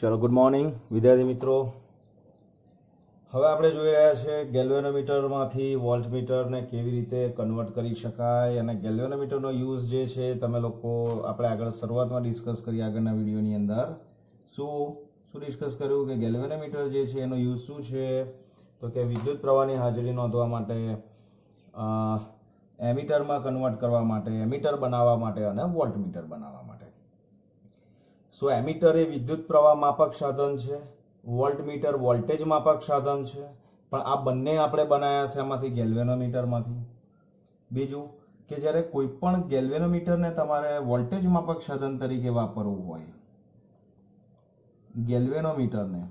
चलो good morning विद्यार्थी मित्रों। હવે આપણે જોઈ રહ્યા છે ગેલ્વેનોમીટરમાંથી વોલ્ટમીટરને કેવી રીતે કન્વર્ટ કરી શકાય અને ગેલ્વેનોમીટરનો યુઝ જે છે તમે લોકો આપણે આગળ શરૂઆતમાં ડિસ્કસ કરી આગળના વિડીયોની અંદર શું શું ડિસ્કસ કર્યું કે ગેલ્વેનોમીટર જે છે એનો યુઝ શું છે તો કે વિદ્યુત પ્રવાહની હાજરી નોંધવા માટે, એમીટરમાં કન્વર્ટ કરવા માટે, એમીટર બનાવવા માટે અને વોલ્ટમીટર બનાવવા માટે। સો એમીટર એ વિદ્યુત પ્રવાહ માપક સાધન છે, વોલ્ટમીટર વોલ્ટેજ માપક સાધન છે, પણ આ બંને આપણે બનાવ્યા છે એમાંથી ગેલ્વેનોમીટરમાંથી। બીજું કે જ્યારે કોઈ પણ ગેલ્વેનોમીટરને તમારે વોલ્ટેજ માપક સાધન તરીકે વાપરવું હોય, ગેલ્વેનોમીટરને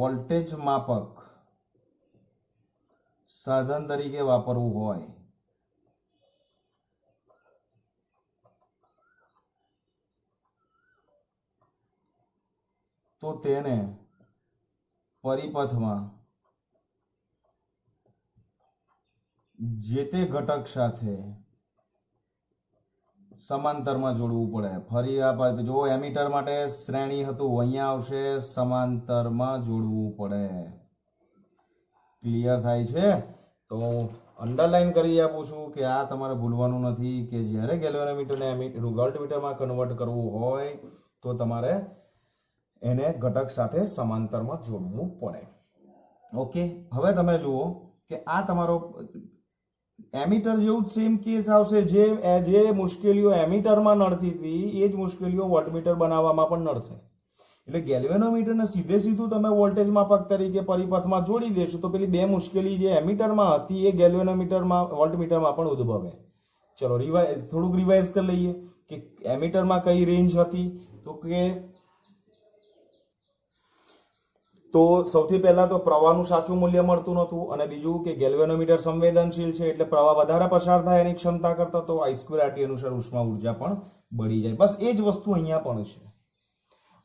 વોલ્ટેજ માપક સાધન તરીકે વાપરવું હોય તો તેને પરિપથમાં જે તે ઘટક સાથે સમાંતરમાં જોડવું પડે। ફરી આ જો એમીટર માટે શ્રેણી હતું, અહીંયા આવશે સમાંતરમાં જોડવું પડે। ક્લિયર થાય છે? તો અંડરલાઈન કરી આપું છું કે આ તમારે ભૂલવાનું નથી કે જ્યારે ગેલ્વેનોમીટરને વોલ્ટમીટરમાં કન્વર્ટ કરવું હોય તો તમારે એને ઘટક સાથે સમાંતરમાં જોડવું પડે। ઓકે, હવે તમે જુઓ કે આ તમારો એમીટર જેવું સેમ કેસ આવશે। જે મુશ્કેલીઓ એમીટરમાં નડતી હતી એ જ મુશ્કેલીઓ વોલ્ટમીટર બનાવવામાં પણ નડશે। એટલે ગેલ્વેનોમીટરને સીધે સીધું તમે વોલ્ટેજ માપક તરીકે પરિપથમાં જોડી દેશો તો પેલી બે મુશ્કેલી જે એમીટરમાં હતી એ ગેલ્વેનોમીટરમાં વોલ્ટમીટરમાં પણ ઉદ્ભવે। ચલો થોડુંક રિવાઇઝ કરી લઈએ કે એમીટરમાં કઈ રેન્જ હતી તો સૌથી પહેલા તો પ્રવાહનું સાચું મૂલ્ય મળતું નહોતું અને બીજું કે ગેલ્વેનોમીટર સંવેદનશીલ છે એટલે પ્રવાહ વધારે પસાર થાય એની ક્ષમતા કરતા તો I²RT અનુસાર ઉષ્મા ઉર્જા પણ બળી જાય। બસ એ જ વસ્તુ અહીંયા પણ છે।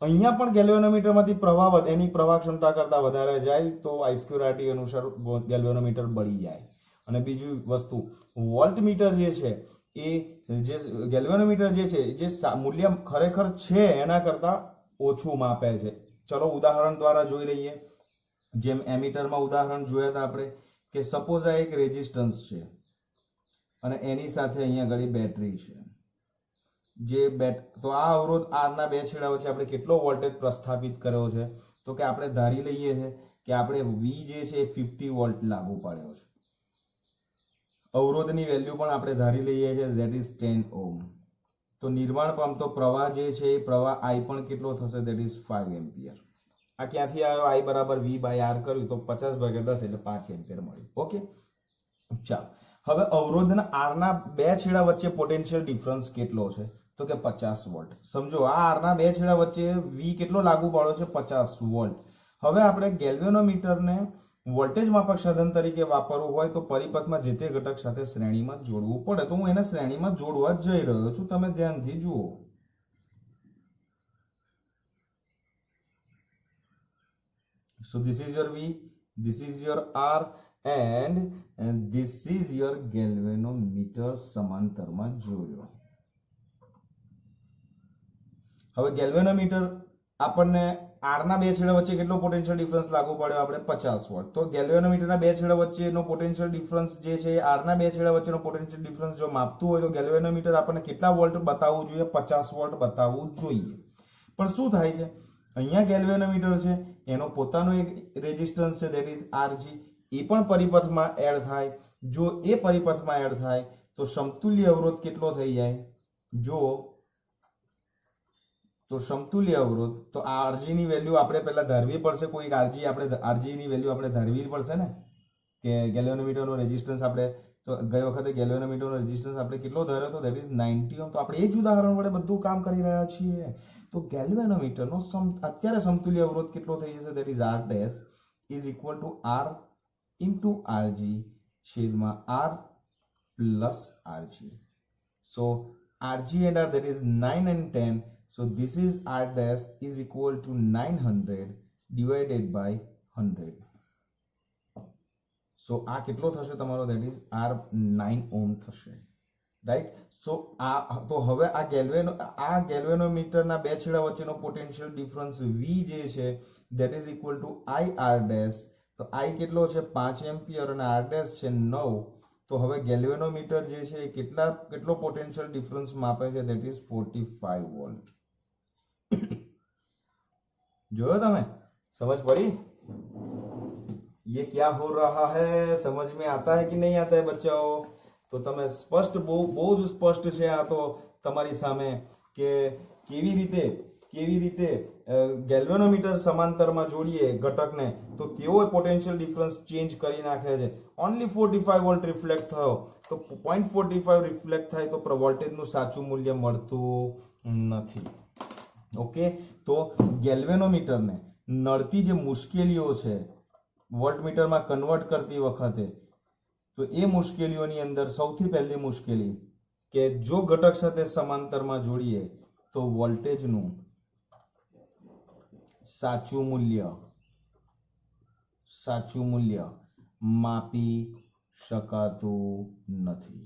અહીંયા પણ ગેલ્વેનોમીટરમાંથી પ્રવાહ એની પ્રવાહ ક્ષમતા કરતા વધારે જાય તો I²RT અનુસાર ગેલ્વેનોમીટર બળી જાય। અને બીજી વસ્તુ વોલ્ટમીટર જે છે એ જે ગેલ્વેનોમીટર જે છે જે મૂલ્ય ખરેખર છે એના કરતા ઓછું માપે છે। ચલો ઉદાહરણ દ્વારા જોઈ લઈએ। જેમ એમીટરમાં ઉદાહરણ જોયા હતા આપણે કે સપોઝ આ એક રેઝિસ્ટન્સ છે અને એની સાથે અહીંયા આગળ બેટરી છે। તો આ અવરોધ R ના બે છેડા વચ્ચે આપણે કેટલો વોલ્ટેજ પ્રસ્થાપિત કર્યો છે તો કે આપણે ધારી લઈએ છે કે આપણે V જે છે 50 વોલ્ટ લાગુ પાડ્યો છે। અવરોધની વેલ્યુ પણ આપણે ધારી લઈએ છીએ ધેટ ઇઝ 10 ઓહ્મ। તો નિર્માણ પામતો પ્રવાહ જે છે એ પ્રવાહ I પણ કેટલો થશે ધેટ ઇઝ 5 એમ્પિયર। આ ક્યાંથી આવ્યો? I બરાબર V/R કર્યું તો 50/10 એટલે 5 એમ્પિયર મળ્યું। ઓકે, ચાલો હવે અવરોધના R ના બે છેડા વચ્ચે પોટેન્શિયલ ડિફરન્સ કેટલો છે તો કે 50 વોલ્ટ। સમજો આ R ના બે છેડા વચ્ચે V કેટલો લાગુ પાડ્યો છે? 50 વોલ્ટ। હવે આપણે ગેલ્વેનોમીટરને વોલ્ટેજ માપક સાધન તરીકે વાપરવું હોય તો પરિપથમાં જે તે ઘટક સાથે શ્રેણીમાં જોડવું પડે। તો હું એને શ્રેણીમાં જોડવા જઈ રહ્યો છું, તમે ધ્યાનથી જુઓ। So this is your V, this is your R and this is your galvanometer સમાંતરમાં જોડ્યો। હવે ગેલ્વેનોમીટર આપણને R ના બે છેડા વચ્ચે કેટલો પોટેન્શિયલ ડિફરન્સ લાગુ પાડ્યો? આપણે 50 વોલ્ટ। તો ગેલ્વેનોમીટરના બે છેડા વચ્ચેનો પોટેન્શિયલ ડિફરન્સ જે છે R ના બે છેડા વચ્ચેનો પોટેન્શિયલ ડિફરન્સ જો માપતું હોય તો ગેલ્વેનોમીટર આપણને કેટલા વોલ્ટ બતાવવું જોઈએ? 50 વોલ્ટ બતાવવું જોઈએ। પણ શું થાય છે અહીંયા ગેલ્વેનોમીટર છે એનો પોતાનો એક રેઝિસ્ટન્સ છે ધેટ ઇઝ Rg, એ પણ પરિપથમાં એડ થાય। જો એ પરિપથમાં એડ થાય તો સમતુલ્ય અવરોધ કેટલો થઈ જાય? જો તો સમતુલ્ય અવરોધ તો આ Rg ની વેલ્યુ આપણે પહેલા ધારવી પડશે। કોઈ Rg ની વેલ્યુ આપણે ધારવી પડશે ને કે ગેલ્વેનોમીટરનો રેઝિસ્ટન્સ આપણે તો ગઈ વખતે ગેલ્વેનોમીટરનો રેઝિસ્ટન્સ આપણે કેટલો ધાર્યો હતો ધેટ ઇઝ 90 ઓહ્મ। તો આપણે એ જ ઉદાહરણ વડે બધું કામ કરી રહ્યા છીએ। તો ગેલ્વેનોમીટરનો અત્યારે સમતુલ્ય અવરોધ કેટલો થઈ જશે that is R dash is equal two R into Rg છેદમાં R plus Rg। So Rg and R that is 9 and 10. So this is R dash is equal to 900 divided by 100. So આ કેટલો થશે તમારો? that is R 9 ohm થશે। Right. સો આ તો હવે આ ગેલ્વેનોમીટરના બે છેડા વચ્ચેનો પોટેન્શિયલ ડિફરન્સ V જે છે that is equal two IR dash. તો I કેટલો છે 5 એમ્પિયર અને R ડેશ છે 9. તો હવે ગેલ્વેનોમીટર જે છે એ કેટલો પોટેન્શિયલ ડિફરન્સ માપે છે ધેટ ઇઝ 45 વોલ્ટ. જોયો તમે? समझ पड़ी? ये क्या हो रहा है, समझ में आता है कि नहीं आता है बच्चों? तो તમે સ્પષ્ટ બહુ જ સ્પષ્ટ છે આ તો તમારી સામે કે કેવી રીતે ગેલ્વેનોમીટર સમાંતરમાં જોડીએ ઘટકને તો કેવો પોટેન્શિયલ ડિફરન્સ ચેન્જ કરી નાખે છે. ઓન્લી 45 વોલ્ટ રિફ્લેક્ટ થયો તો 0.45 રિફ્લેક્ટ થાય તો વોલ્ટેજનું સાચું મૂલ્ય મળતું નથી. ઓકે, તો ગેલ્વેનોમીટરને નડતી જે મુશ્કેલીઓ છે વોલ્ટમીટરમાં કન્વર્ટ કરતી વખતે, તો એ મુશ્કેલીઓની અંદર સૌથી પહેલી મુશ્કેલી કે જો ઘટક સાથે સમાંતરમાં જોડીએ તો વોલ્ટેજનું સાચું મૂલ્ય માપી શકાતું નથી.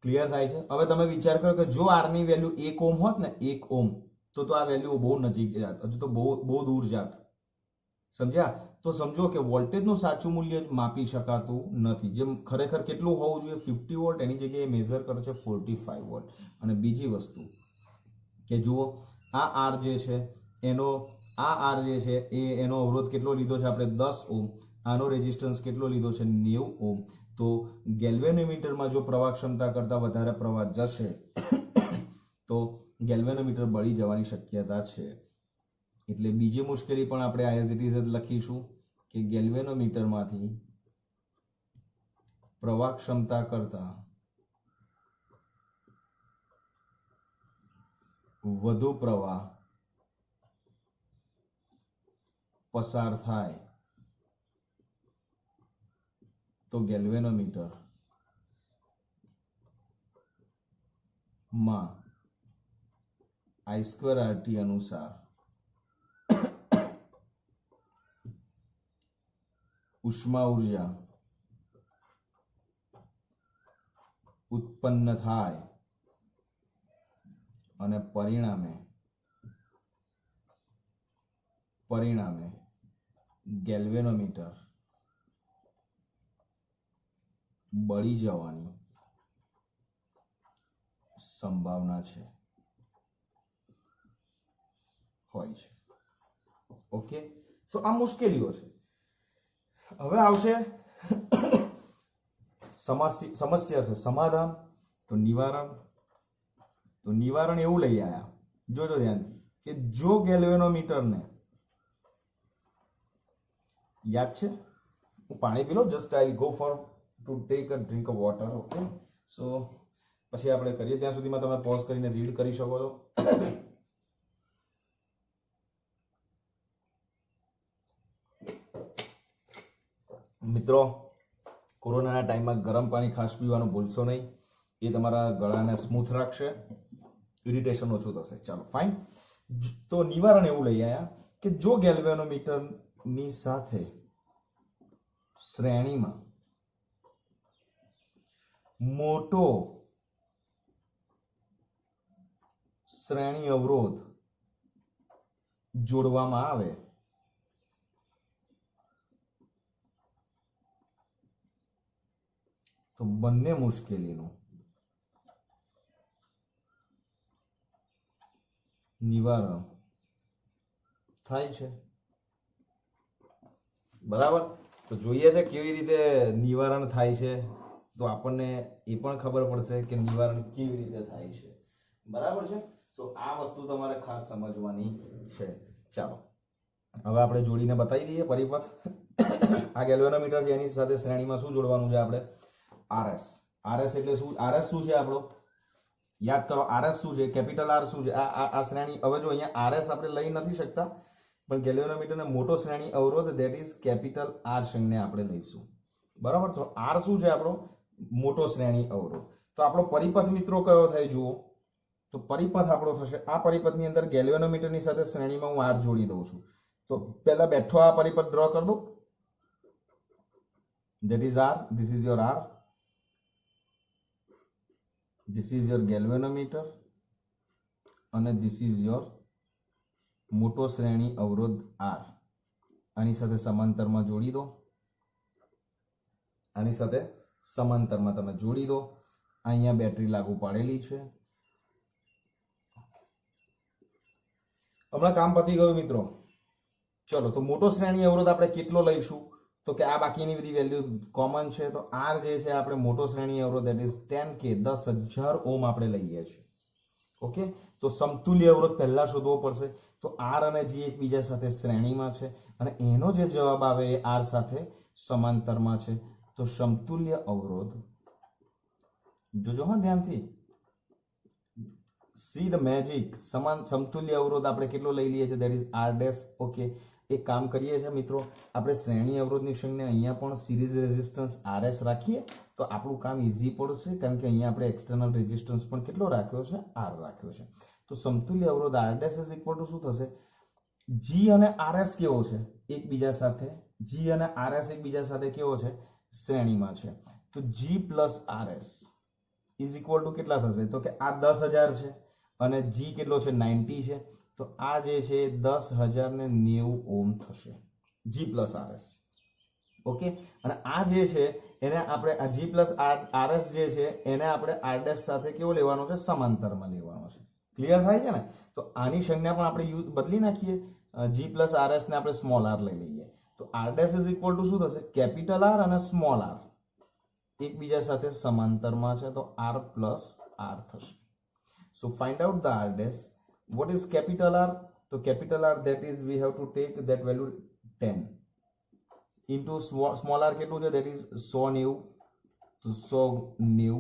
ક્લિયર થાય છે? હવે તમે વિચાર કરો કે જો R ની વેલ્યુ 1 ઓહમ હોત ને 1 ઓહમ, તો આ વેલ્યુ બહુ નજીક જાત, હજુ તો બહુ દૂર જાત. સમજ્યા? તો સમજો કે વોલ્ટેજનું સાચું મૂલ્ય માપી શકાતું નથી. જેમ ખરેખર કેટલું હોવું જોઈએ 50 વોલ્ટ, એની જગ્યાએ મેઝર કરે છે 45 વોલ્ટ. અને બીજી વસ્તુ કે જુઓ આ R જે છે એનો અવરોધ કેટલો લીધો છે આપણે 10 ઓહમ. આનો રેઝિસ્ટન્સ કેટલો લીધો છે 90 ઓહમ. તો ગેલ્વેનોમીટરમાં જો પ્રવાહ ક્ષમતા કરતા વધારે પ્રવાહ જશે તો ગેલ્વેનોમીટર બળી જવાની શક્યતા છે. એટલે બીજી મુશ્કેલી પણ આપણે એઝ ઇટ ઇઝ જ લખીશું કે ગેલ્વેનોમીટરમાંથી પ્રવાહ ક્ષમતા કરતા વધુ પ્રવાહ પસાર થાય તો ગેલ્વેનોમીટર માં I²RT અનુસાર ઉષ્મા ઉર્જા ઉત્પન્ન થાય અને પરિણામે ગેલ્વેનોમીટર બળી જવાની સંભાવના છે હોય છે. ઓકે, સો આ મુશ્કેલીઓ છે. હવે આવશે સમસ્યા છે સમાધાન. તો નિવારણ એવું લઈ આયા, જોજો ધ્યાનથી, કે જો ગેલ્વેનોમીટરને યાદ છે, હું પાણી પી લો, just I go for to take a drink of water. Okay, so પછી આપણે કરીએ, ત્યાં સુધીમાં તમે પોઝ કરીને રીડ કરી શકો છો. મિત્રો, કોરોનાના ટાઈમમાં ગરમ પાણી ખાસ પીવાનું ભૂલશો નહીં. એ તમારા ગળાને સ્મૂથ રાખશે, ઇરિટેશન ઓછું થશે. ચાલો ફાઇન. તો નિવારણ એવું લઈ આવ્યા કે જો ગેલ્વેનોમીટરની સાથે શ્રેણીમાં મોટો શ્રેણી અવરોધ જોડવામાં આવે તો બંને મુશ્કેલીનું નિવારણ થાય છે. બરાબર? તો જોઈએ છે કેવી રીતે નિવારણ થાય છે, તો આપણને એ પણ ખબર પડશે કે નિવારણ કેવી રીતે થાય છે. બરાબર છે? તો આ વસ્તુ તમારે ખાસ સમજવાની છે. ચાલો હવે આપણે જોડીને બતાવી દઈએ પરિપથ. આ ગેલ્વેનોમીટર છે, એની સાથે શ્રેણીમાં શું જોડવાનું છે આપણે? RS. RS એટલે શું? RS શું છે આપણો? યાદ કરો, RS શું છે? કેપિટલ R શું છે? આ શ્રેણી. હવે જો અહીંયા RS આપણે લઈ નથી શકતા, પણ ગેલ્વેનોમીટરને મોટો શ્રેણી અવરોધ ધેટ ઇઝ કેપિટલ R શ્રેણીને આપણે લઈશું. બરાબર? તો R શું છે આપણો? મોટો શ્રેણી અવરોધ. તો આપણો પરિપથ મિત્રો કયો થાય જુઓ. તો પરિપથ આપણો થશે, આ પરિપથની અંદર ગેલ્વેનોમીટરની સાથે શ્રેણીમાં હું R જોડી દઉં છું. તો પહેલા બેઠો આ પરિપથ ડ્રો કરી દો. that is R, this is your R, this is your galvanometer અને this is your મોટો શ્રેણી અવરોધ R. આની સાથે સમાંતરમાં જોડી દો, આની સાથે સમાંતરમાં તમે જોડી દો. અહીંયા બેટરી લાગુ પાડેલી છે. હમણાં કામ પતી ગયું મિત્રો. ચલો તો મોટો શ્રેણી અવરોધ આપણે કેટલો લઈશું તો કે આ બાકીની બધી વેલ્યુ કોમન છે તો R જે છે આપણે મોટો શ્રેણી અવરોધ that is 10k 10,000 ઓહ્મ આપણે લઈએ છીએ. ઓકે, તો સમતુલ્ય અવરોધ પહેલા શોધવો પડશે. તો R અને G એકબીજા સાથે શ્રેણીમાં છે અને એનો જે જવાબ આવે એ R સાથે સમાંતરમાં છે. તો સમતુલ્ય અવરોધ જોજો હા ધ્યાનથી, સી ધ મેજિક. સમતુલ્ય અવરોધ આપણે કેટલો લઈ લઈએ છીએ that is R dash. Okay, એક કામ કરીએ છીએ મિત્રો, આપણે શ્રેણી અવરોધની સંજ્ઞા અહીંયા પણ સિરીઝ રેઝિસ્ટન્સ RS રાખીએ તો આપણું કામ ઈઝી પડશે, કારણ કે અહીંયા આપણે એક્સટર્નલ રેઝિસ્ટન્સ પણ કેટલો રાખ્યો છે, R રાખ્યો છે. તો સમતુલ્ય અવરોધ R dash is equal two શું થશે, G અને RS કેવો છે એકબીજા સાથે, G અને RS એકબીજા સાથે કેવો છે, શ્રેણીમાં છે. તો G plus RS is equal two કેટલા થશે તો કે આ 10,000 છે અને G કેટલો છે 90 છે. તો આ જે છે 10,090 ઓહ્મ થશે G પ્લસ RS. ઓકે, અને આ જે છે એને આપણે આ G પ્લસ RS જે છે એને આપણે R dash સાથે કેવો લેવાનો છે, સમાંતરમાં લેવાનો છે. ક્લિયર થાય છે ને? તો આની સંજ્ઞા પણ આપણે બદલી નાખીએ, G પ્લસ RS ને આપણે સ્મોલ r લઈ લઈએ. તો R dash is equal two શું થશે, કેપિટલ R અને સ્મોલ r એકબીજા સાથે સમાંતરમાં છે તો R પ્લસ R થશે. So find out the R dash. What is capital R? So capital R, that is we have to take that value 10 into small r કેટલું છે that is 190. તો 190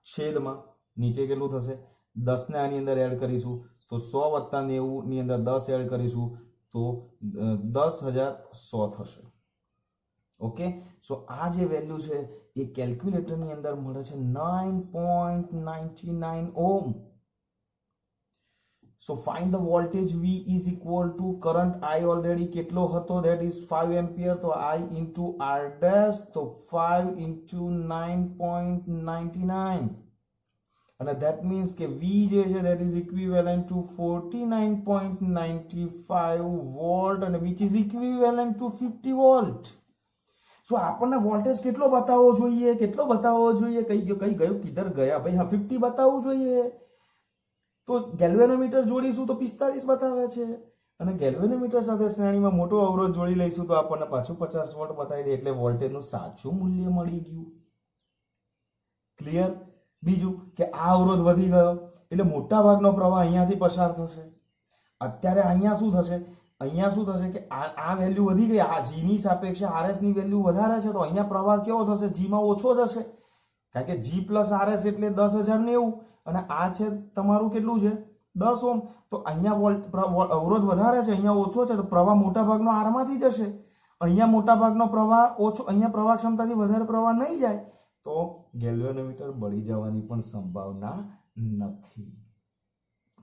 છેદમાં નીચે કેટલું થશે 10 ને આની અંદર એડ કરીશું તો 100 વત્તા 90 ની અંદર 10 એડ કરીશું તો 10,100 થશે. ઓકે, સો આ જે વેલ્યુ છે એ કેલ્ક્યુલેટરની અંદર મળે છે 9.99 ohm. So find the voltage V is equal to current I already કેટલો હતો that is 5 ampere. તો I into R dash તો 5 into 9.99 અને that means કે V જે છે that is equivalent to 49.95 volt અને which is equivalent to 50 volt. So આપણને વોલ્ટેજ કેટલો બતાવવો જોઈએ, કેટલો બતાવવો જોઈએ, કઈ ગયું કિધર ગયા ભાઈ, હા 50 બતાવવું જોઈએ. તો ગેલ્વેનોમીટર જોડીશું તો 45 બતાવે છે અને ગેલ્વેનોમીટર સાથે શ્રેણીમાં મોટો અવરોધ જોડી લઈશું તો આપણને પાછું 50 વોલ્ટ બતાવી દે, એટલે વોલ્ટેજનું સાચું મૂલ્ય મળી ગયું. ક્લિયર? બીજું કે આ અવરોધ વધી ગયો એટલે મોટા ભાગનો પ્રવાહ અહીંયાથી પસાર થશે. અત્યારે અહીંયા શું થશે કે આ વેલ્યુ વધી ગઈ, આ G ની સાપેક્ષે RS ની વેલ્યુ વધારે છે તો અહીંયા પ્રવાહ કેવો થશે, G માં ઓછો થશે, કારણ કે G પ્લસ RS એટલે 10,090 અને આ છે તમારું કેટલું છે 10 ઓહ્મ. તો અહીંયા અવરોધ વધારે છે, અહીંયા ઓછો છે તો પ્રવાહ મોટા ભાગનો R માંથી જશે. અહીંયા મોટા ભાગનો પ્રવાહ ઓછો, અહીંયા પ્રવાહ ક્ષમતાથી વધારે પ્રવાહ નહીં જાય તો ગેલ્વેનોમીટર બળી જવાની પણ સંભાવના નથી.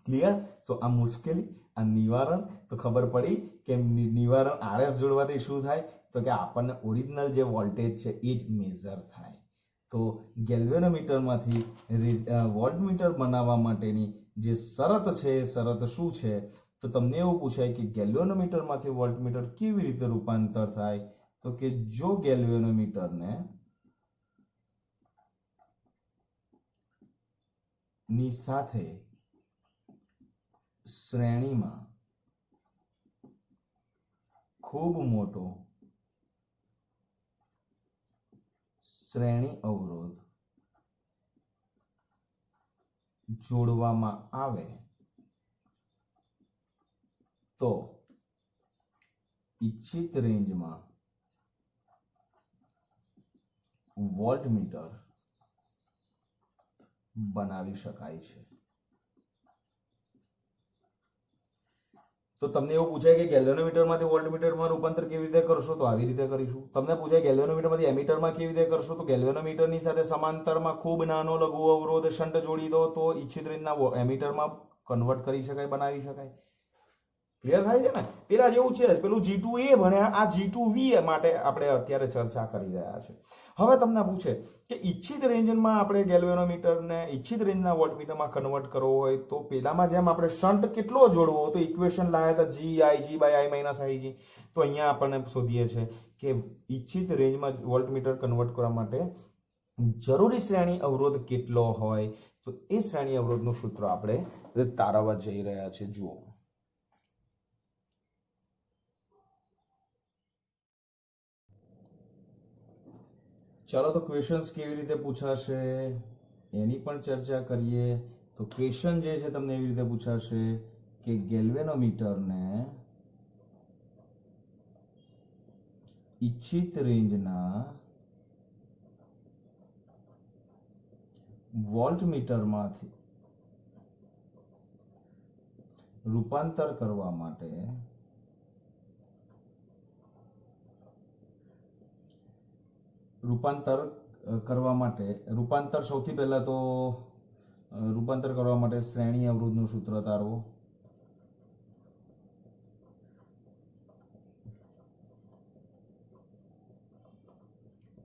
ક્લિયર? સો આ મુશ્કેલી, આ નિવારણ તો ખબર પડી કે નિવારણ RS જોડવાથી શું થાય તો કે આપણને ઓરિજિનલ જે વોલ્ટેજ છે એ જ મેઝર થાય. તો ગેલ્વેનોમીટરમાંથી વોલ્ટમીટર બનાવવા માટેની જે શરત છે એ શરત શું છે તો તમને એવું પૂછાય કે ગેલ્વેનોમીટરમાંથી વોલ્ટમીટર કેવી રીતે રૂપાંતર થાય તો કે જો ગેલ્વેનોમીટરને ની સાથે શ્રેણીમાં ખૂબ મોટો શ્રેણી અવરોધ જોડવામાં આવે તો ઇચ્છિત રેન્જમાં વોલ્ટમીટર બનાવી શકાય છે. તો તમને એવું પૂછાય કે ગેલ્વેનોમીટરમાંથી વોલ્ટમીટરમાં રૂપાંતર કેવી રીતે કરશો તો આવી રીતે કરીશું. તમને પૂછાય ગેલ્વેનોમીટરમાંથી એમીટરમાં કેવી રીતે કરશો તો ગેલ્વેનોમીટરની સાથે સમાંતરમાં ખૂબ નાનો લઘુ અવરોધ શન્ટ જોડી દો તો ઇચ્છિત રીતના એમીટરમાં કન્વર્ટ કરી શકાય, બનાવી શકાય. ક્લિયર થાય છે ને? પેલા જેવું છે જ, પેલું G2A ભણ્યા, આ G2V માટે આપણે અત્યારે ચર્ચા કરી રહ્યા છે. હવે તમને પૂછે કે ઈચ્છિત રેન્જમાં આપણે ગેલ્વેનોમીટરને ઈચ્છિત રેન્જના વોલ્ટમીટરમાં કન્વર્ટ કરવો હોય તો પેલામાં જેમ આપણે શન્ટ કેટલો જોડવો, તો ઇક્વેશન લાયા હતા GI/I - તો અહીંયા આપણને શોધીએ છે કે ઈચ્છિત રેન્જમાં વોલ્ટમીટર કન્વર્ટ કરવા માટે જરૂરી શ્રેણી અવરોધ કેટલો હોય, તો એ શ્રેણી અવરોધનું સૂત્ર આપણે તારવવા જઈ રહ્યા છે. જુઓ, ચાલો તો ક્વેશ્ચન્સ કેવી રીતે પૂછાશે એની પણ ચર્ચા કરીએ. તો ક્વેશ્ચન જે છે તમને એવી રીતે પૂછાશે કે ગેલ્વેનોમીટરને ઈચ્છિત રેન્જના વોલ્ટમીટરમાંથી રૂપાંતર કરવા માટે સૌથી પહેલા તો રૂપાંતર કરવા માટે શ્રેણી અવરોધનું સૂત્ર તારવો.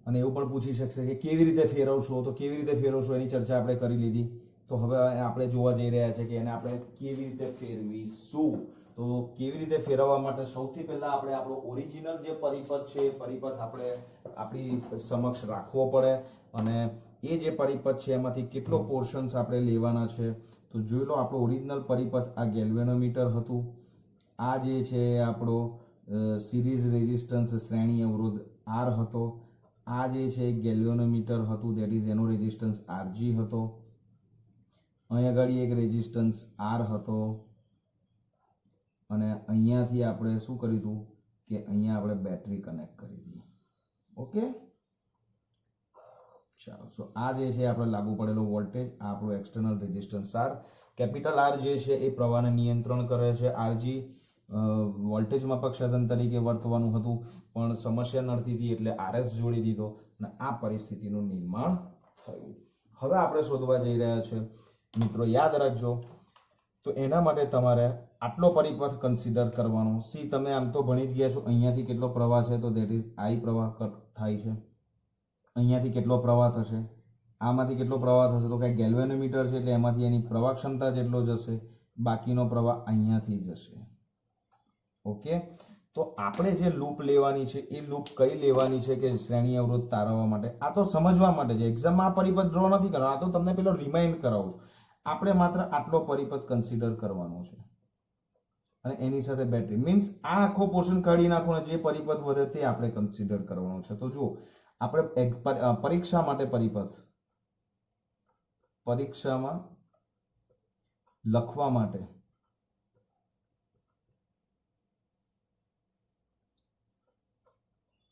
અને એવું પણ પૂછી શકશે કે કેવી રીતે ફેરવશો, તો કેવી રીતે ફેરવશો એની ચર્ચા આપણે કરી લીધી. તો હવે આપણે જોવા જઈ રહ્યા છે કે એને આપણે કેવી રીતે ફેરવીશું. તો કેવી રીતે ફેરવવા માટે સૌથી પહેલા આપણે આપણો ઓરિજિનલ જે પરિપથ છે એ પરિપથ આપણે આપણી સમક્ષ રાખવો પડે, અને એ જે પરિપથ છે એમાંથી કેટલો પોર્શન્સ આપણે લેવાના છે. તો જોઈ લો, આપણો ઓરિજિનલ પરિપથ આ ગેલ્વેનોમીટર હતું. આ જે છે આપણો સિરીઝ રેઝિસ્ટન્સ શ્રેણી અવરોધ R હતો. આ જે છે ગેલ્વેનોમીટર હતું, ધેટ ઇઝ એનો રેઝિસ્ટન્સ Rg હતો. અહીંયા આગળ એક રેઝિસ્ટન્સ R હતો, અને અહીંયાથી આપણે શું કર્યું હતું કે અહીંયા આપણે બેટરી કનેક્ટ કરી હતી. ઓકે, ચાલો. સો આ જે છે આપણે લાગુ પડેલો વોલ્ટેજ, આ આપણો external resistance R. Capital R જે છે એ પ્રવાહને નિયંત્રણ કરે છે. Rg વોલ્ટેજ માપક સાધન તરીકે વર્તવાનું હતું, પણ સમસ્યા નડતી હતી એટલે RS જોડી દીધો, અને આ પરિસ્થિતિનું નિર્માણ થયું. હવે આપણે શોધવા જઈ રહ્યા છે મિત્રો, યાદ રાખજો. તો એના માટે તમારે આટલો પરિપથ કન્સિડર કરવાનો. સી તમે આમ તો ભણી જ ગયા છો, અહીંયાથી કેટલો પ્રવાહ છે તો ધેટ ઇઝ I પ્રવાહ થાય છે. અહીંયાથી કેટલો પ્રવાહ થશે, આમાંથી કેટલો પ્રવાહ થશે, તો કે ગેલ્વેનોમીટર છે એટલે એમાંથી એની પ્રવાહ ક્ષમતા જેટલો જશે, બાકીનો પ્રવાહ અહીંયાથી જશે. ઓકે, તો આપણે જે લૂપ લેવાની છે એ લૂપ કઈ લેવાની છે કે શ્રેણી અવરોધ તારવવા માટે? આ તો સમજવા માટે છે, એક્ઝામમાં આ પરિપથ ડ્રો નથી કરવાનો, આ તો તમને પેલો રિમાઇન્ડ કરાવું છું. આપણે માત્ર આટલો પરિપથ કન્સિડર કરવાનો છે, અને એની સાથે બેટરી મીન્સ આ આખો પોર્શન કાઢી નાખો, જે પરિપથ વધે તે આપણે કન્સિડર કરવાનો છે. તો જુઓ, આપણે પરીક્ષા માટે પરીક્ષામાં લખવા માટે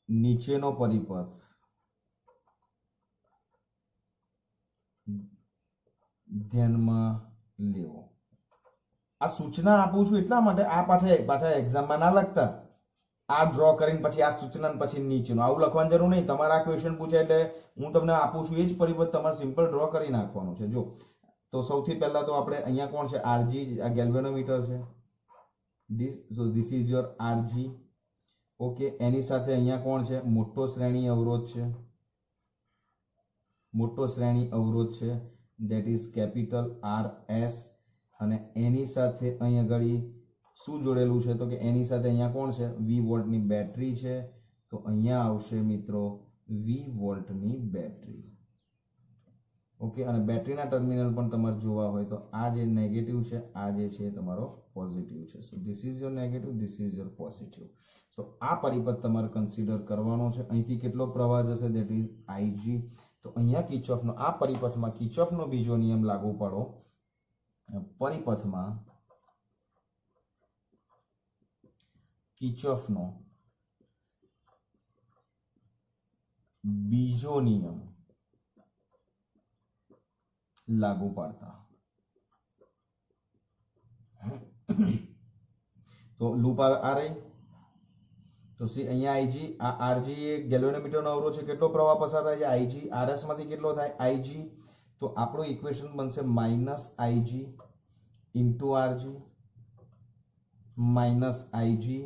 નીચેનો પરિપથ ધ્યાનમાં લેવો. આ સૂચના આપું છું એટલા માટે, આ પાછા એક્ઝામમાં ના લખતા આ ડ્રો કરીને પછી આ સૂચના પછી નીચેનું આવું લખવાની જરૂર નહીં. તમારા આ ક્વેશ્ચન પૂછે એટલે હું તમને આપું છું એ જ પરિપથ તમારે સિમ્પલ ડ્રો કરી નાખવાનું છે. જો, તો સૌથી પહેલા તો આપણે અહીંયા કોણ છે? Rg, આ ગેલ્વેનોમીટર છે. This is your Rg. Okay, એની સાથે અહીંયા કોણ છે? મોટો શ્રેણી અવરોધ છે. That is capital RS. અને એની સાથે અહીંયા આગળ શું જોડેલું છે? તો કે એની સાથે અહીંયા કોણ છે? 20 વોલ્ટની બેટરી છે. તો અહીંયા આવશે મિત્રો 20 વોલ્ટની બેટરી. ઓકે, અને બેટરીના ટર્મિનલ પણ તમારે જોવા હોય તો આ જે નેગેટિવ છે, આ જે છે તમારો પોઝિટિવ છે. So this is your negative, this is your positive. So આ પરિપથ તમારે કન્સિડર કરવાનો છે. અહીંથી કેટલો પ્રવાહ જશે? That is Ig. તો અહીંયા કિર્ચોફનો, આ પરિપથમાં કિર્ચોફનો બીજો નિયમ લાગુ પાડો. પરિપથમાં કિર્ચોફનો બીજો નિયમ લાગુ પાડતા તો લૂપ આ રહી. તો સી અહીંયા Ig, આ Rg એ ગેલ્વેનોમીટરનો અવરોધ છે, કેટલો પ્રવાહ પસાર થાય છે? Ig. RS માંથી કેટલો થાય? Ig. તો આપણું ઇક્વેશન બનશે -Ig * Rg. Minus IG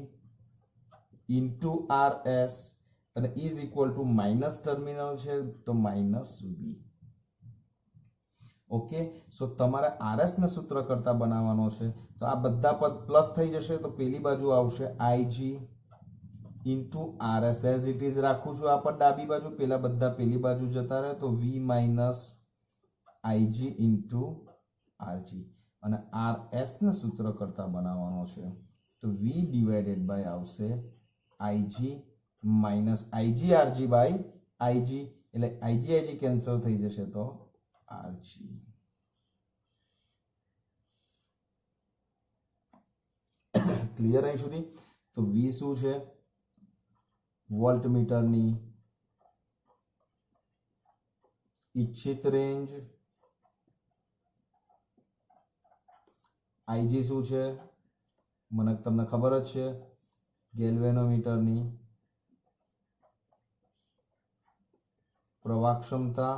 into R S અને is equal to minus terminal છે તો માઇનસ વી. ઓકે, સો તમારે આરએસ ને સૂત્ર કરતા બનાવવાનો છે તો આ બધા પદ પ્લસ થઈ જશે તો પેલી બાજુ આવશે IG into RS as it is રાખું છું આ પદ ડાબી બાજુ, પેલા બધા પેલી બાજુ જતા રહે તો V minus IG into RG અને આરએસ ને સૂત્ર કરતા બનાવવાનો છે તો વી ડિવાઇડેડ બાય આવશે IG minus IG RG by IG એટલે આઈજી આઈજી કેન્સલ થઈ જશે તો આરજી. ક્લિયર અહીં સુધી? તો વી શું છે? વોલ્ટમીટરની ઇચ્છિત રેન્જ. આઈજી શું છે? મને તમને ખબર જ છે, ગેલ્વેનોમીટરની પ્રવાહ ક્ષમતા.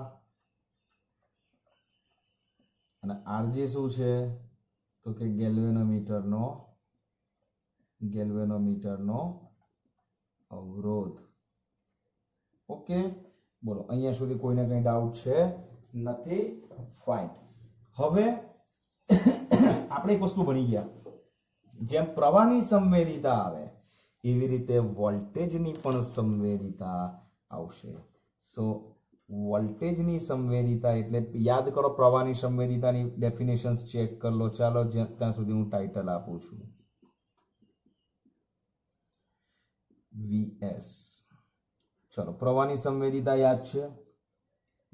અને આરજી શું છે? તો કે ગેલ્વેનોમીટરનો અવરોધ. ઓકે, બોલો અહીંયા સુધી કોઈને કઈ ડાઉટ છે? નથી? ફાઇન. હવે આપણે એક વસ્તુ ભણી ગયા, જેમ પ્રવાહની સંવેદિતા આવે એવી રીતે વોલ્ટેજની પણ સંવેદિતા આવશે. સો વોલ્ટેજની સંવેદિતા એટલે યાદ કરો, પ્રવાહની સંવેદિતાની ડેફિનેશન્સ ચેક કરી લો. ચાલો ત્યાં સુધી હું ટાઇટલ આપું છું. વીએસ. ચલો, પ્રવાહની સંવેદિતા યાદ છે.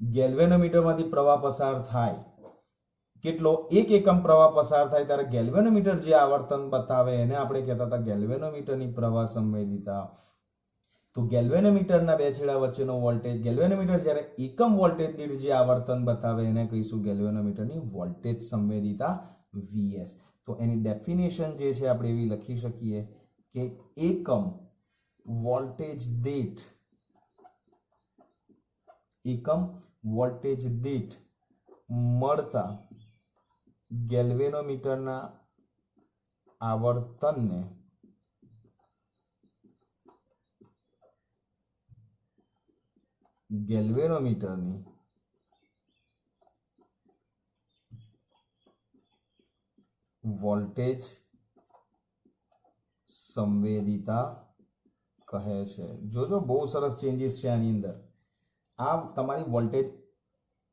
ગેલ્વેનોમીટરમાંથી પ્રવાહ પસાર થાય, કેટલો? 1 એકમ પ્રવાહ પસાર થાય ત્યારે ગેલ્વેનોમીટર જે આવર્તન બતાવે એને આપણે કહેતા હતા ગેલ્વેનોમીટરની પ્રવાહ સંવેદિતા. તો ગેલ્વેનોમીટરના બે છેડા વચ્ચેનો વોલ્ટેજ, ગેલ્વેનોમીટર જ્યારે એકમ વોલ્ટેજ દીઠ જે આવર્તન બતાવે એને કહીશું ગેલ્વેનોમીટરની વોલ્ટેજ સંવેદિતા વીએસ. તો એની ડેફિનેશન જે છે આપણે એવી લખી શકીએ કે એકમ વોલ્ટેજ દીઠ મળતા ગેલ્વેનોમીટરના આવર્તનને ગેલ્વેનોમીટરની વોલ્ટેજ સંવેદિતા કહે છે. જોજો બહુ સરસ ચેન્જીસ છે આની અંદર. આ તમારી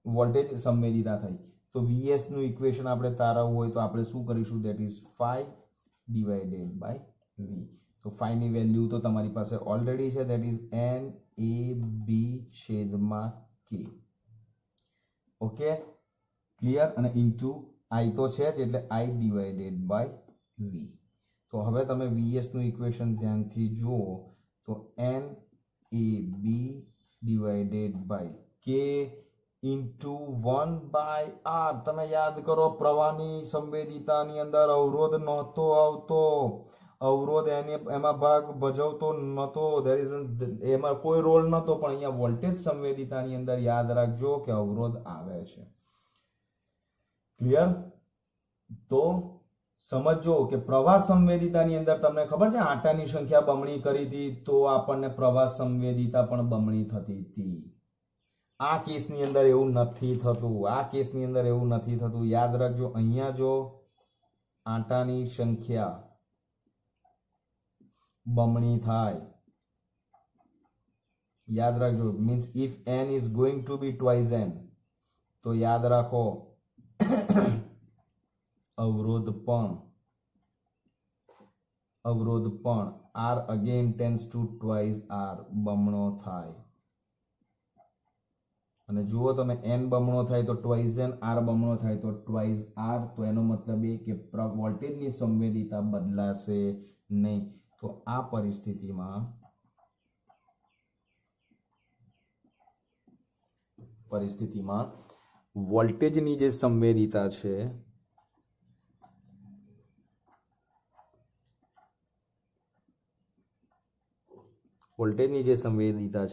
વોલ્ટેજ સંવેદિતા થઈ. તો વીએસ નું ઇક્વેશન આપણે તારવવું હોય તો આપણે શું કરીશું? That is 5 divided by V. તો 5 ની વેલ્યુ તો તમારી પાસે ઓલરેડી છે, that is n A B છેદમાં કે. Okay, clear? અને ઇન્ટુ આઈ તો છે જ એટલે આઈ ડિવાઇડેડ બાય વી. તો હવે તમે વીએસ નું ઇક્વેશન ધ્યાનથી જુઓ તો n A B divided by K into 1 by R. તમે યાદ કરો, પ્રવાહની સંવેદિતાની અંદર અવરોધ નહોતો આવતો, અવરોધ એમાં ભાગ ભજવતો નહોતો, એમાં કોઈ રોલ નહોતો. પણ અહીંયા વોલ્ટેજ સંવેદિતાની અંદર યાદ રાખજો કે અવરોધ આવે છે. ક્લિયર? તો સમજો કે પ્રવાહ સંવેદિતાની અંદર તમને ખબર છે આટાની સંખ્યા બમણી કરી હતી તો આપણને પ્રવાહ સંવેદિતા પણ બમણી થતી હતી. આ કેસની અંદર એવું નથી થતું. યાદ રાખજો, અહીંયા જો આટાની સંખ્યા બમણી થાય, યાદ રાખજો, means if n is going to be twice n, તો યાદ રાખો અવરોધ પણ r again tends to twice r બમણો થાય. અને જુઓ તમે, n બમણો થાય તો twice n, r બમણો થાય તો twice r. તો એનો મતલબ એ કે વોલ્ટેજની સંવેદિતા બદલાશે નહીં. તો આ પરિસ્થિતિમાં વોલ્ટેજની જે સંવેદિતા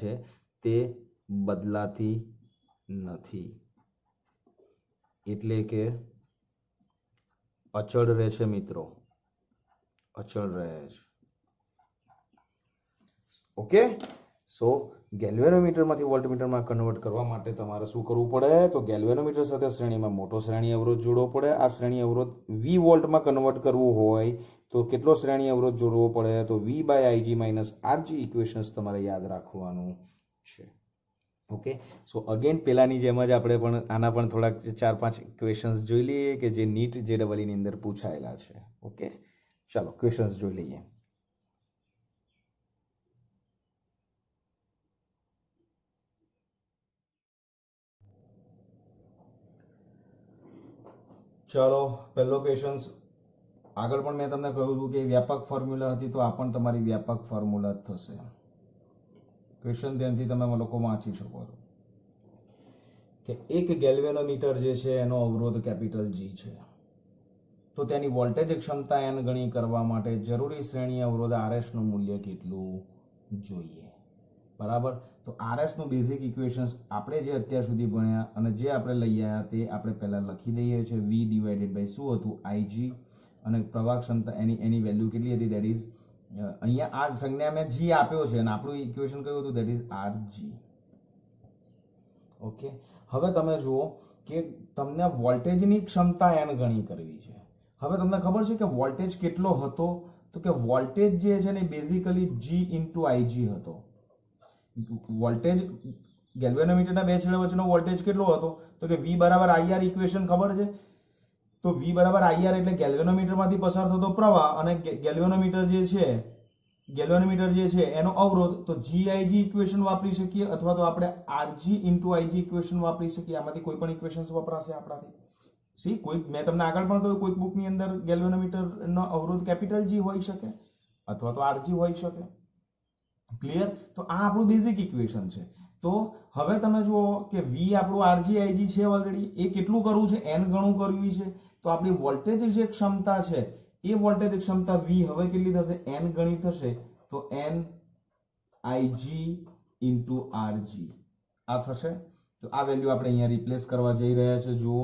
છે તે બદલાતી નથી, એટલે કે અચળ રહે છે મિત્રો, અચળ રહે છે. ઓકે, સો ગેલ્વેનોમીટરમાંથી વોલ્ટમીટરમાં કન્વર્ટ કરવા માટે તમારે શું કરવું પડે? તો ગેલ્વેનોમીટર સાથે શ્રેણીમાં મોટો શ્રેણી અવરોધ જોડવો પડે. આ શ્રેણી અવરોધ વી વોલ્ટમાં કન્વર્ટ કરવું હોય તો કેટલો શ્રેણી અવરોધ જોડવો પડે? તો V by IG minus RG equations તમારે યાદ રાખવાનું છે. ઓકે, સો અગેન પેલાની જેમ જ આપણે પણ આના પણ થોડાક 4-5 ક્વેશ્ચન્સ જોઈ લઈએ કે જે નીટ JEE ની અંદર પૂછાયેલા છે. ઓકે, ચાલો ક્વેશ્ચન્સ જોઈ લઈએ. ચાલો, પહેલો ક્વેશ્ચન. આગળ પણ મેં તમને કહ્યું હતું કે વ્યાપક ફોર્મ્યુલા હતી, તો આ પણ તમારી વ્યાપક ફોર્મ્યુલા જ થશે. ક્વેશ્ચન ધ્યાનથી તમે લોકો વાંચી શકો છો કે એક ગેલ્વેનોમીટર જે છે એનો અવરોધ કેપિટલ G છે, તો તેની વોલ્ટેજ ક્ષમતા n ગણી કરવા માટે જરૂરી શ્રેણી અવરોધ RS નું મૂલ્ય કેટલું જોઈએ? બરાબર. તો RS નું બેઝિક ઇક્વેશન્સ આપણે જે અત્યાર સુધી ભણ્યા અને જે આપણે લઈ આવ્યા તે આપણે પહેલા લખી દઈએ છીએ. V ડિવાઇડેડ બાય શું હતું? IG, અને પ્રવાહ ક્ષમતા એની વેલ્યુ કેટલી હતી? ધેટ ઇઝ અહીંયા આ સંજ્ઞા મેં G આપ્યો છે અને આપણું ઇક્વેશન કયું હતું? That is RG. ઓકે, હવે તમે જુઓ કે તમને વોલ્ટેજની ક્ષમતા n ગણી કરવી છે. હવે તમને ખબર છે કે વોલ્ટેજ કેટલો હતો? તો કે વોલ્ટેજ જે છે ને બેઝિકલી G ઇન્ટુ IG હતો. વોલ્ટેજ ગેલ્વેનોમીટરના બે છેડા વચ્ચેનો વોલ્ટેજ કેટલો હતો? તો કે V બરાબર IR ઇક્વેશન ખબર છે. તો V બરાબર IR એટલે ગેલ્વેનોમીટરમાંથી પસાર થતો પ્રવાહ અને ગેલ્વેનોમીટર જે છે એનો અવરોધ. તો GIG ઇક્વેશન વાપરી શકીએ અથવા તો આપણે RG ઇન્ટુ IG ઇક્વેશન વાપરી શકીએ. આમાંથી કોઈ પણ ઇક્વેશન્સ વપરાશે આપણાથી. સી કોઈ મેં તમને આગળ પણ કહ્યું કોઈક બુકની અંદર ગેલ્વેનોમીટરનો અવરોધ કેપિટલ G હોઈ શકે અથવા તો RG હોઈ શકે. ક્લિયર? તો આ આપણું બેઝિક ઇક્વેશન છે. તો હવે તમે જુઓ કે V આપણું RG IG છે ઓલરેડી. એ કેટલું કરવું છે? n ગણું કરવી છે. તો આપણી વોલ્ટેજ જે ક્ષમતા છે એ વોલ્ટેજ ક્ષમતા V હવે કેટલી થશે? n ગણી થશે. તો n IG ઇન્ટુ RG આ થશે. તો આ વેલ્યુ આપણે અહીંયા રિપ્લેસ કરવા જઈ રહ્યા છે. જુઓ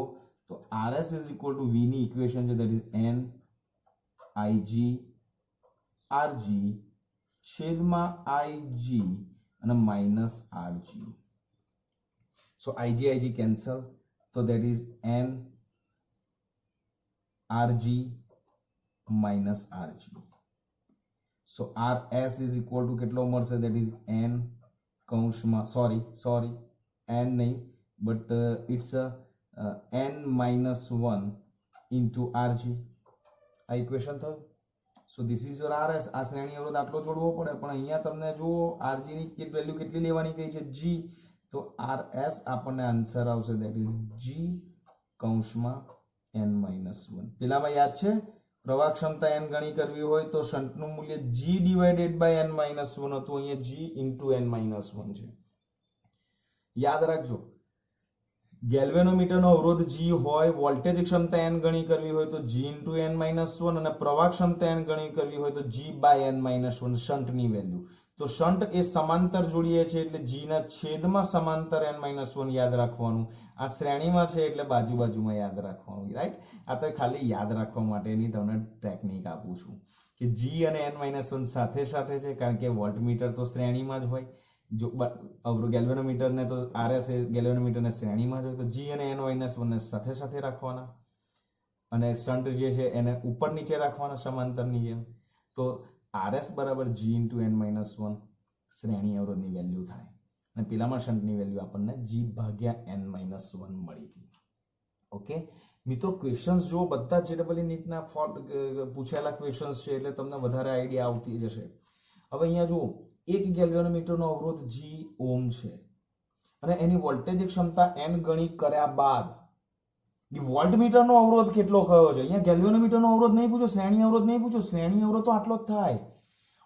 તો RS is equal to V ની ઇક્વેશન છે that is n IG RG છેદમાં IG અને minus RG. So IG cancel, તો that is n RG minus RG. So RS is equal to કેટલો મળશે? ધેટ ઇઝ n કૌંસમાં sorry n નહીં but it's n minus 1 into RG. આ equation થયું. So this is your RS. આ શ્રેણી અવરોધ આટલો જોડવો પડે, પણ અહીંયા તમને જુઓ RG ની વેલ્યુ કેટલી લેવાની કહી છે? G. તો RS આપણને આન્સર આવશે ધેટ ઇઝ G કૌંસમાં n માઇનસ 1. પેલામાં યાદ છે પ્રવાહ ક્ષમતા n ગણી કરવી હોય તો શંટનું મૂલ્ય G divided by n minus 1 હતું. અહીંયા G ઇન્ટુ n માઇનસ 1 છે. યાદ રાખજો, ગેલ્વેનોમીટરનો અવરોધ G હોય, વોલ્ટેજ ક્ષમતા n ગણી કરવી હોય તો G ઇન્ટુ n માઇનસ 1, અને પ્રવાહ ક્ષમતા n ગણી કરવી હોય તો G બાય n માઇનસ 1 શંટની વેલ્યુ. તો શંટ એ સમાંતર જોડીએ છે એટલે G ના છેદમાં સમાંતર n માઇનસ 1 યાદ રાખવાનું. આ શ્રેણીમાં છે એટલે બાજુમાં યાદ રાખવાનું. રાઈટ? આ તો ખાલી યાદ રાખવા માટેની તમને ટેકનિક આપું છું કે G અને n માઇનસ 1 સાથે છે, કારણ કે વોલ્ટમીટર તો શ્રેણીમાં જ હોય. જો ગેલ્વેનોમીટર ને તો RS એ ગેલ્વેનોમીટર ને શ્રેણીમાં જ હોય, તો G અને n માઇનસ 1 ને સાથે રાખવાના અને શંટ જે છે એને ઉપર નીચે રાખવાના સમાંતરની જેમ. તો RS બરાબર G ઇન્ટુ n માઇનસ 1 શ્રેણી અવરોધની વેલ્યુ થાય, અને પેલામાં શંટની વેલ્યુ આપણને G ભાગ્યા n માઇનસ 1 મળી હતી. ઓકે મિત્રો, ક્વેશ્ચન્સ જો બધા JEE નીટના પૂછાયેલા ક્વેશ્ચન્સ છે એટલે તમને વધારે આઈડિયા આવતી જશે. હવે અહીંયા જુઓ, એક ગેલ્વેનોમીટરનો અવરોધ G ઓહ્મ છે અને એની વોલ્ટેજ ક્ષમતા n ગણી કર્યા બાદ વોલ્ટમીટરનો અવરોધ કેટલો કયો છે? અહીંયા ગેલ્વેનોમીટરનો અવરોધ નહીં પૂછો, શ્રેણી અવરોધ નહીં પૂછો. શ્રેણી અવરોધ તો આટલો જ થાય.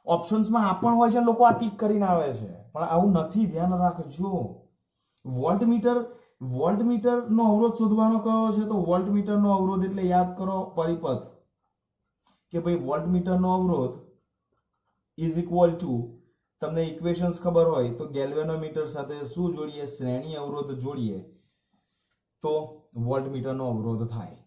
ઓપ્શન્સમાં આ પણ હોય છે, લોકો આ ટીક કરીને આવે છે, પણ આવું નથી, ધ્યાન રાખજો. વોલ્ટમીટરનો અવરોધ શોધવાનો કયો છે? તો વોલ્ટમીટરનો અવરોધ એટલે યાદ કરો પરિપથ કે ભાઈ વોલ્ટમીટરનો અવરોધ ઇઝ ઇક્વલ ટુ, તમને ઇક્વેશન્સ ખબર હોય તો ગેલ્વેનોમીટર સાથે શું જોડીએ? શ્રેણી અવરોધ જોડીએ તો વોલ્ટમીટરનો અવરોધ થાય.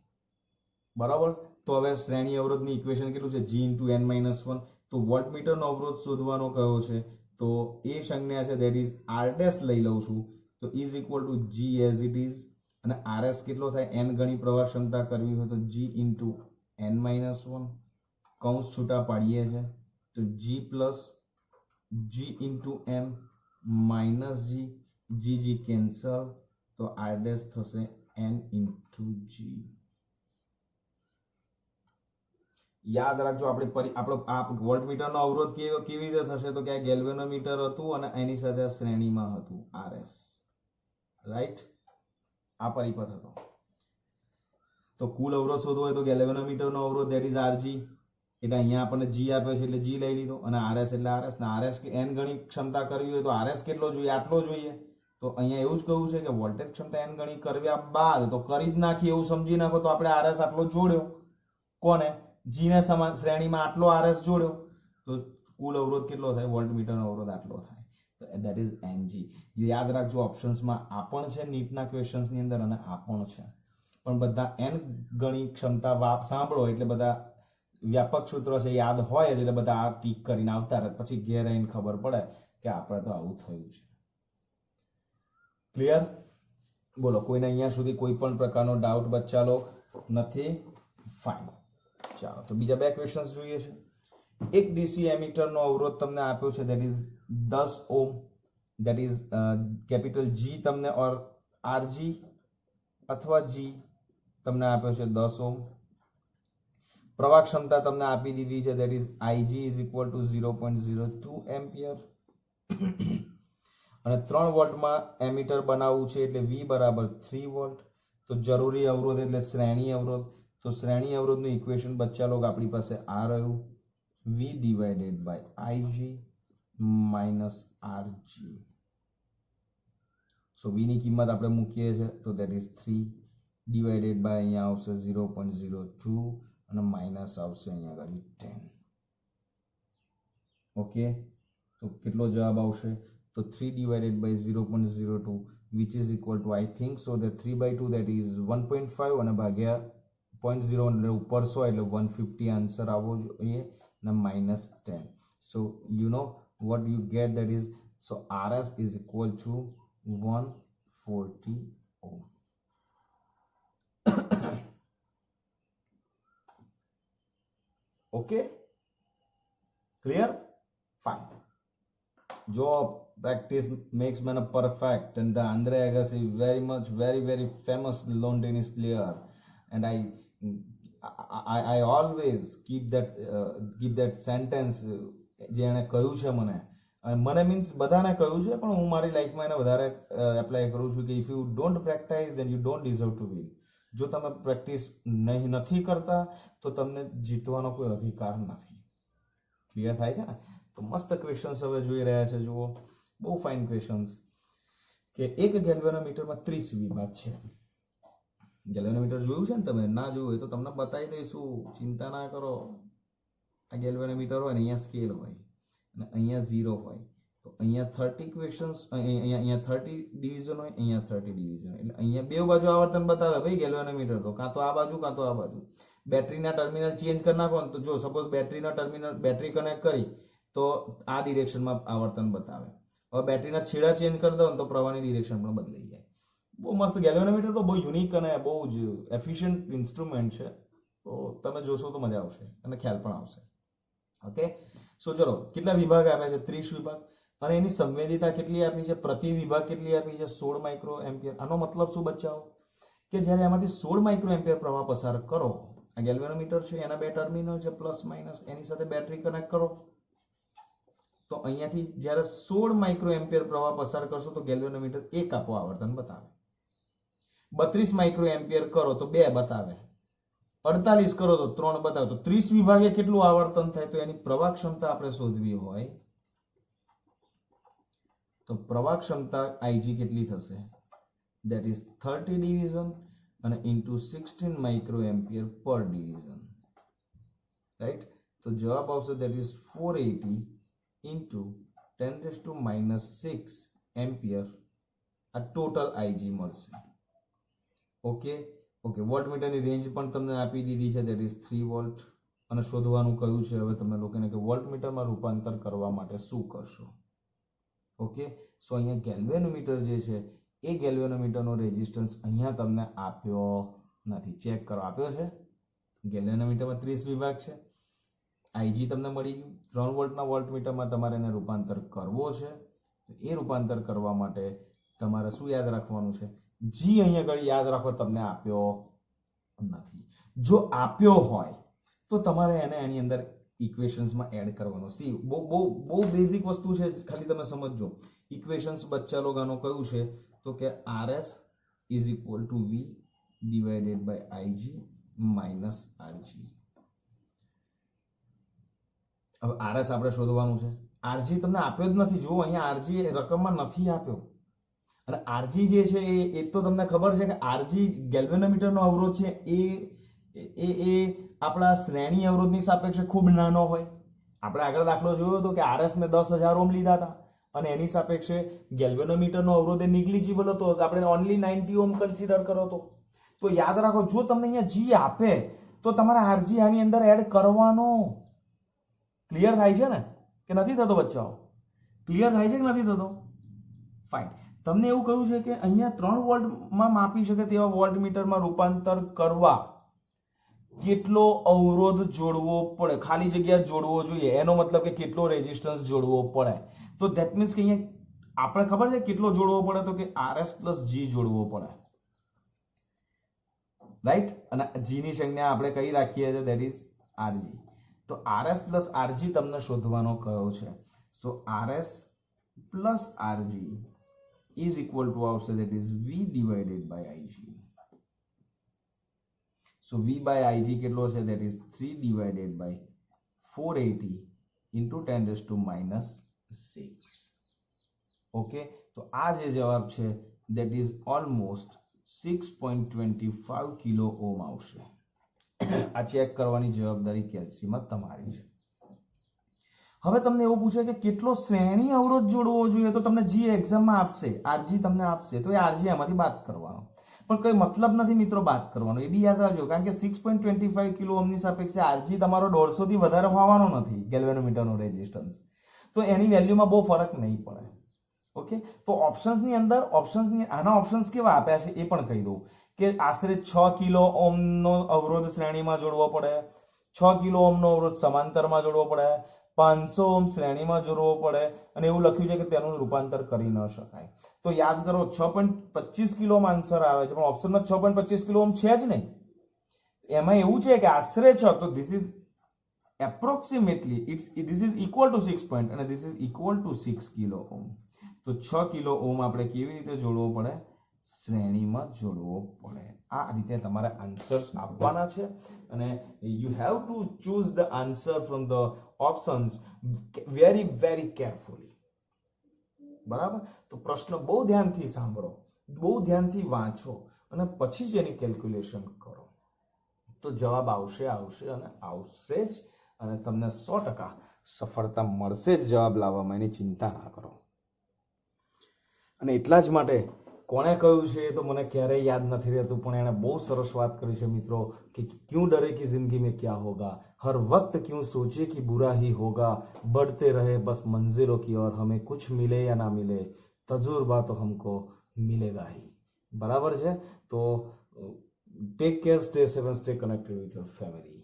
બરાબર? તો હવે શ્રેણી અવરોધની ઇક્વેશન કેટલું છે g ઇન્ટુ n માઇનસ 1. તો વોલ્ટમીટરનો અવરોધ શોધવાનો કયો છે તો એ સંજ્ઞા છે દેટ ઇઝ r ડેશ લઈ લઉં છું તો is equal two g as it is અને rs કેટલો થાય n ગણી પ્રવાહ ક્ષમતા કરવી હોય તો g ઇન્ટુ n માઇનસ 1 કૌંસ છૂટા પાડીએ છે તો g plus g into m minus g cancel તો r ડેશ થશે n ઇન્ટુ g. યાદ રાખજો આપણો વોલ્ટમીટરનો અવરોધ કેવી રીતે થશે તો કે આ ગેલ્વેનોમીટર હતું અને એની સાથે શ્રેણીમાં હતું rs, રાઈટ? આ પરિપથ હતો. તો કુલ અવરોધ શોધવો હોય તો ગેલ્વેનોમીટરનો અવરોધ ધેટ ઇઝ rg, એટલે અહીંયા આપણને g આપ્યો છે એટલે g લઈ લીધો અને rs એટલે rs ને rs કે n ગણી ક્ષમતા કરવી હોય તો rs કેટલો જોઈએ આટલો જોઈએ. તો અહીંયા એવું જ કહ્યું છે કે વોલ્ટેજ ક્ષમતા n ગણી કર્યા બાદ તો કરી જ નાખી એવું સમજી નાખો તો આપણે rs આટલો જોડ્યો કોને g ને સમાન શ્રેણીમાં આટલો rs જોડ્યો તો કુલ અવરોધ કેટલો થાય વોલ્ટમીટરનો અવરોધ આટલો થાય તો ધેટ ઇઝ ng. યાદ રાખજો ઓપ્શન્સમાં આ પણ છે નીટના ક્વેશ્ચન્સની અંદર અને આ પણ છે પણ બધા n ગણી ક્ષમતા સાંભળો એટલે બધા વ્યાપક સૂત્રો છે યાદ હોય એટલે બધા આ ટીક કરીને આવતા રહે પછી ઘેર આવીને ખબર પડે કે આપણે તો આવું થયું છે. ક્લિયર? બોલો કોઈને અહીંયા સુધી કોઈ પણ પ્રકારનો ડાઉટ બચ્ચાલો નથી? ફાઇન. ચાલો તો બીજા બે ક્વેશ્ચન્સ જોઈએ છે. એક ડીસી એમિટરનો અવરોધ તમને આપ્યો છે that is 10 Om, that is capital G તમને ઓર RG અથવા G તમને આપ્યો છે 10 ઓમ. પ્રવાહ ક્ષમતા તમને આપી દીધી છે that is IG is equal two 0.02 ampere અને 3 વોલ્ટમાં એમિટર બનાવવું છે એટલે V બરાબર 3 વોલ્ટ. તો જરૂરી અવરોધ એટલે શ્રેણી અવરોધ. તો શ્રેણી અવરોધનું ઇક્વેશન બચ્ચા લોગ આપણી પાસે આ રહ્યું V divided by IG minus RG. So V ની કિંમત આપણે મૂકીએ છીએ તો ધેટ ઇઝ 3 ડિવાઇડેડ બાય અહીંયા આવશે 0.02 અને માઇનસ આવશે અહીંયા આગળ 10. ઓકે તો કેટલો જવાબ આવશે તો 3 divided by 0.02 which is equal to I think so that 3/2 that is 1.5 અને ભાગ્યા 0.0 એટલે ઉપર 100 એટલે 150 આન્સર આવવો જોઈએ અને -10. so you know what you get that is so rs is equal to 140 ohm. okay clear fine. जो practice makes man a perfect and the Andre Agassi very much very famous lawn tennis player and I always keep that sentence જેણે કહ્યું છે મને means બધાને કહ્યું છે પણ હું મારી લાઈફમાં એને વધારે એપ્લાય કરું છું કે if you don't practice then you don't deserve to win. જો તમે પ્રેક્ટિસ નથી કરતા તો તમને જીતવાનો કોઈ અધિકાર નથી. ક્લિયર થાય છે ને? તો મસ્ત ક્વેશ્ચન્સ હવે જોઈ રહ્યા છે. જુઓ બહુ ફાઇન ક્વેશ્ચન્સ કે એક ગેલ્વેનોમીટરમાં 30 વિભાગ છે. ગેલ્વેનોમીટર જોયું છે ને તમે? ના જોયું હોય તો તમને બતાવી દઈશું, ચિંતા ના કરો. આ ગેલ્વેનોમીટર હોય ને અહીંયા સ્કેલ હોય અને અહીંયા 0 હોય તો અહીંયા 30 ક્વેશ્ચન્સ અહીંયા 30 ડિવિઝન હોય, અહીંયા 30 ડિવિઝન હોય એટલે અહીંયા બે બાજુ આવર્તન બતાવે ભાઈ ગેલ્વેનોમીટર તો કાં તો આ બાજુ કાં તો આ બાજુ. બેટરીના ટર્મિનલ ચેન્જ કરી નાખો ને તો જો સપોઝ બેટરી કનેક્ટ કરી તો આ ડિરેક્શનમાં આવર્તન બતાવે. હવે બેટરીના છેડા ચેન્જ કરી દો તો પ્રવાહની ડિરેક્શન પણ બદલાઈ જાય. બહુ મસ્ત ગેલ્વેનોમીટર તો બહુ યુનિક અને બહુ જ એફિશિયન્ટ ઇન્સ્ટ્રુમેન્ટ છે. તો તમે જોશો તો મજા આવશે અને ખ્યાલ પણ આવશે. ઓકે સો ચલો કેટલા વિભાગ આપ્યા છે? 30 વિભાગ અને એની સંવેદિતા કેટલી આપી છે? પ્રતિ વિભાગ કેટલી આપી છે? 16 માઇક્રો એમ્પિયર. આનો મતલબ શું બચ્ચાઓ કે જ્યારે આમાંથી 16 માઇક્રો એમ્પિયર પ્રવાહ પસાર કરો, આ ગેલ્વેનોમીટર છે એના બે ટર્મિનલ છે પ્લસ માઇનસ, એની સાથે બેટરી કનેક્ટ કરો તો અહીંયાથી જ્યારે 16 માઇક્રો એમ્પિયર પ્રવાહ પસાર કરશો તો ગેલ્વેનોમીટર એક આપો આવર્તન બતાવે. 32 માઇક્રો એમ્પિયર કરો તો 2 બતાવે. 48 કરો તો 3 બતાવે. તો 30 વિભાગે કેટલું આવર્તન થાય તો એની પ્રવાહ ક્ષમતા આપણે શોધવી હોય તો પ્રવાહ ક્ષમતા IG કેટલી થશે? that is 30 division અને into 16 માઇક્રો એમ્પિયર પર ડિવિઝન, રાઈટ? તો જવાબ આવશે that is 480 into 10⁻⁻6 એમ્પિયર આ ટોટલ IG મળશે. ઓકે ઓકે, વોલ્ટમીટરની રેન્જ પણ તમને આપી દીધી છે, ધેટ ઇઝ 3 વોલ્ટ. અને શોધવાનું કહ્યું છે હવે તમને લોકોને કે વોલ્ટમીટરમાં રૂપાંતર કરવા માટે શું કરશો. ઓકે, સો અહીંયા ગેલ્વેનોમીટર જે છે એ ગેલ્વેનોમીટરનો રેઝિસ્ટન્સ અહીંયા તમને આપ્યો નથી. ચેક કરો, આપ્યો છે. ગેલ્વેનોમીટરમાં 30 વિભાગ છે. આઈજી તમને મળી ગયું. 3 વોલ્ટના વોલ્ટમીટરમાં તમારે એને રૂપાંતર કરવો છે. એ રૂપાંતર કરવા માટે તમારે શું યાદ રાખવાનું છે? જી અહીંયા આગળ યાદ રાખો, તમને આપ્યો નથી. જો આપ્યો હોય તો તમારે એને એની અંદર ઇક્વેશન્સમાં એડ કરવાનો. સી બહુ બેઝિક વસ્તુ છે, ખાલી તમે સમજજો. ઇક્વેશન્સ બચ્ચા લોકોનો કયું છે તો કે RS is equal to V divided by IG minus RG. હવે RS આપણે શોધવાનું છે. RG તમને આપ્યો જ નથી. જુઓ અહીંયા RG રકમમાં નથી આપ્યો. અને RG જે છે એ તો તમને ખબર છે કે RG ગેલ્વેનોમીટરનો અવરોધ છે એ આપણા શ્રેણી અવરોધની સાપેક્ષે ખૂબ નાનો હોય. આપણે આગળ દાખલો જોયો હતો કે RS ને 10,000 ઓહ્મ લીધા હતા અને એની સાપેક્ષે ગેલ્વેનોમીટરનો અવરોધ એ નિગ્લિજિબલ હતો. આપણે ઓનલી 90 ઓહ્મ કન્સિડર કરો તો યાદ રાખો, જો તમને અહીંયા G આપે તો તમારે RG આની અંદર એડ કરવાનો. ક્લિયર થાય છે ને કે નથી થતો બચ્ચાઓ? ક્લિયર થાય છે કે નથી થતો? ફાઇન. તમને એવું કહ્યું છે કે અહીંયા 3 વોલ્ટમાં માપી શકે તેવા વોલ્ટમીટરમાં રૂપાંતર કરવા કેટલો અવરોધ જોડવો પડે, ખાલી જગ્યા જોડવો જોઈએ. એનો મતલબ કે કેટલો રેઝિસ્ટન્સ જોડવો પડે. તો ધેટ મીન્સ કે અહીંયા આપણે ખબર છે કેટલો જોડવો પડે, તો કે RS પ્લસ G જોડવો પડે, રાઈટ. અને G ની સંજ્ઞા આપણે કઈ રાખીએ છીએ? That is RG. તો RS પ્લસ RG તમને શોધવાનો કયો છે. So RS plus RG is equal to આવશે that is V divided by IG. So V by IG કેટલો છે? That is 3 divided by 480 into 10 raised to minus 6. Okay, તો આ જે જવાબ છે that is almost 6.25 kilo ohm આવશે. આ ચેક કરવાની જવાબદારી કેલ્સીમાં તમારી છે. હવે તમને એવું પૂછે કે કેટલો શ્રેણી અવરોધ જોડવો જોઈએ, તો તમને G એક્ઝામમાં આપશે, RG તમને આપશે, તો એ RG એમાંથી બાદ કરવાનો. પણ કોઈ મતલબ નથી મિત્રો બાદ કરવાનો, એ બી યાદ રાખજો. કારણ કે 6.25 કિલો ઓહ્મની સાપેક્ષે RG તમારો 150 થી વધારે હોવાનો નથી ગેલ્વેનોમીટરનો રેઝિસ્ટન્સ. તો એની વેલ્યુમાં બહુ ફરક નહીં પડે. ઓકે, તો ઓપ્શન્સની અંદર આના ઓપ્શન્સ કેવા આપ્યા છે એ પણ કહી દઉં કે આશરે 6 કિલો ઓહ્મનો અવરોધ શ્રેણીમાં જોડવો પડે, 6 કિલો ઓહ્મનો અવરોધ સમાંતરમાં જોડવો પડે, 500 ઓહ્મ શ્રેણીમાં જોડવો પડે, અને એવું લખ્યું છે કે તેનું રૂપાંતર કરી ન શકાય. તો યાદ કરો 6.25 કિલો ઓહ્મ આન્સર આવે છે, પણ ઓપ્શનમાં 6.25 કિલો ઓહ્મ છે જ નહીં. એમાં એવું છે કે આશરે 6, તો this is approximately this is equal to 6 point અને this is equal to 6 kilo ohm. તો 6 કિલો ઓહ્મ આપણે કેવી રીતે જોડવો પડે? શ્રેણીમાં જોડવો પડે. આ રીતે તમારે આન્સર્સ આપવાના છે અને you have to choose the answer from the options very very carefully. બરાબર? તો પ્રશ્ન બહુ ધ્યાનથી સાંભળો, બહુ ધ્યાનથી વાંચો અને પછી જ એની કેલ્ક્યુલેશન કરો, તો જવાબ આવશે અને આવશે જ, અને તમને 100% સફળતા મળશે જ જવાબ લાવવામાં. એની ચિંતા ના કરો. અને એટલા જ માટે કોણે કહ્યું છે એ તો મને ક્યારેય યાદ નથી રહેતું, પણ એણે બહુ સરસ વાત કરી છે મિત્રો કે ક્यों डरे कि जिंदगी में क्या होगा, हर वक्त क्यों सोचे कि बुरा ही होगा, बढ़ते रहे बस मंजिलों की ओर, हमें कुछ मिले या ना मिले तजुर्बा तो हमको मिलेगा ही. बराबर છે? તો take care, stay safe, stay connected with your family.